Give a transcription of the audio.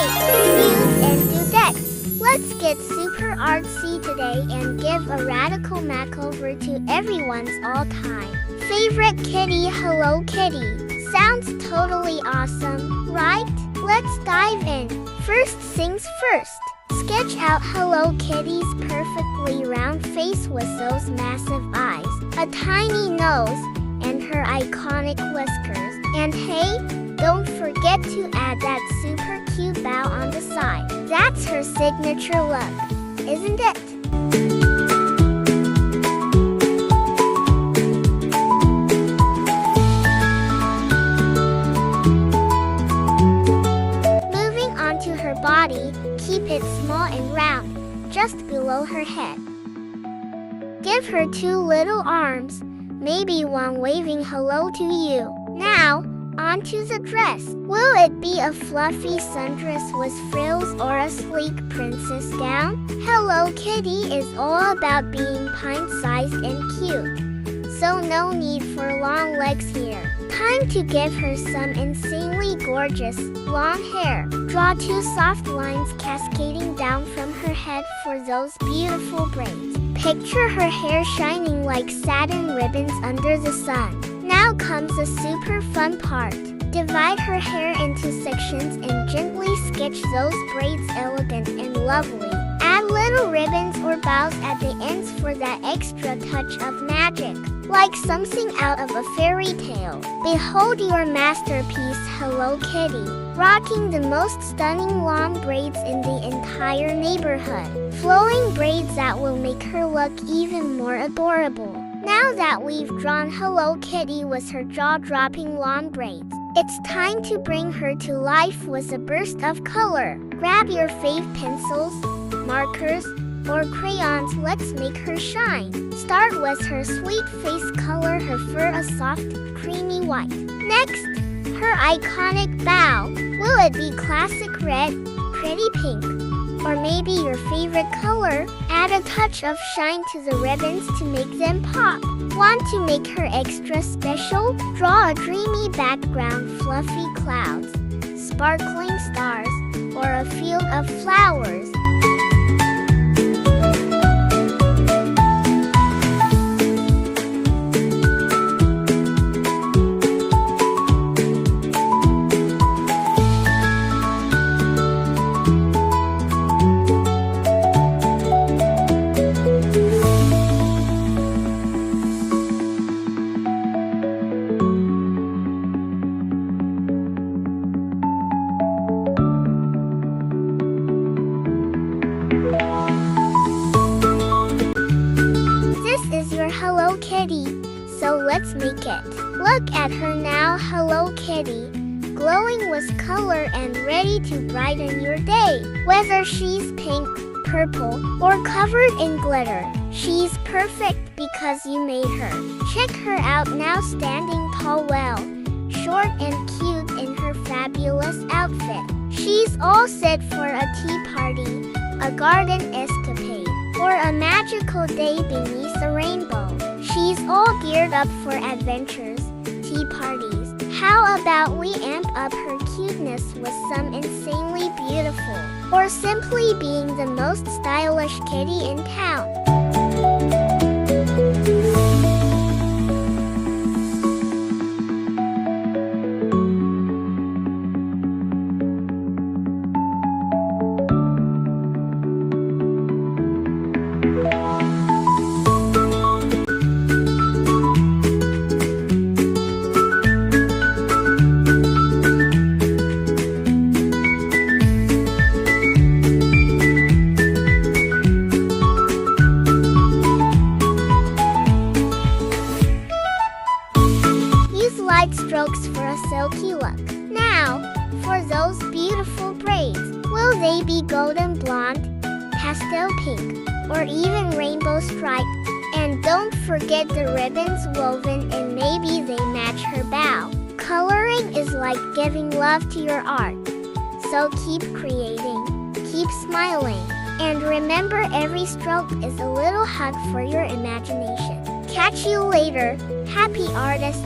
Dudes and dudettes, let's get super artsy today and give a radical makeover to everyone's all-time favorite kitty, Hello Kitty. Sounds totally awesome, right? Let's dive in. First things first. Sketch out Hello Kitty's perfectly round face with those massive eyes, a tiny nose, and her iconic whiskers. And hey, don't forget to add that super cute bow on the side. That's her signature look, isn't it? Moving on to her body, keep it small and round, just below her head. Give her two little arms, maybe one waving hello to you. Now, onto the dress. Will it be a fluffy sundress with frills or a sleek princess gown? Hello Kitty is all about being pint-sized and cute, so no need for long legs here. Time to give her some insanely gorgeous, long hair. Draw two soft lines cascading down from her head for those beautiful braids. Picture her hair shining like satin ribbons under the sun. Now comes the super fun part. Divide her hair into sections and gently sketch those braids elegant and lovely. Add little ribbons or bows at the ends for that extra touch of magic, like something out of a fairy tale. Behold your masterpiece, Hello Kitty, rocking the most stunning long braids in the entire neighborhood. Flowing braids that will make her look even more adorable. Now that we've drawn Hello Kitty with her jaw-dropping long braids, it's time to bring her to life with a burst of color. Grab your fave pencils, markers, or crayons. Let's make her shine. Start with her sweet face color, her fur a soft, creamy white. Next, her iconic bow. Will it be classic red, pretty pink, or maybe your favorite color? Add a touch of shine to the ribbons to make them pop. Want to make her extra special? Draw a dreamy background, fluffy clouds, sparkling stars, or a field of flowers. Hello Kitty, so let's make it. Look at her now, Hello Kitty, glowing with color and ready to brighten your day. Whether she's pink, purple, or covered in glitter, she's perfect because you made her. Check her out now, standing tall, well, short and cute in her fabulous outfit. She's all set for a tea party, a garden escapade, or a magical day beneath a rainbow. She's all geared up for adventures, tea parties. How about we amp up her cuteness with some insanely beautiful, or simply being the most stylish kitty in town? Light strokes for a silky look. Now, for those beautiful braids. Will they be golden blonde, pastel pink, or even rainbow striped? And don't forget the ribbons woven and maybe they match her bow. Coloring is like giving love to your art. So keep creating, keep smiling, and remember every stroke is a little hug for your imagination. Catch you later, happy artists!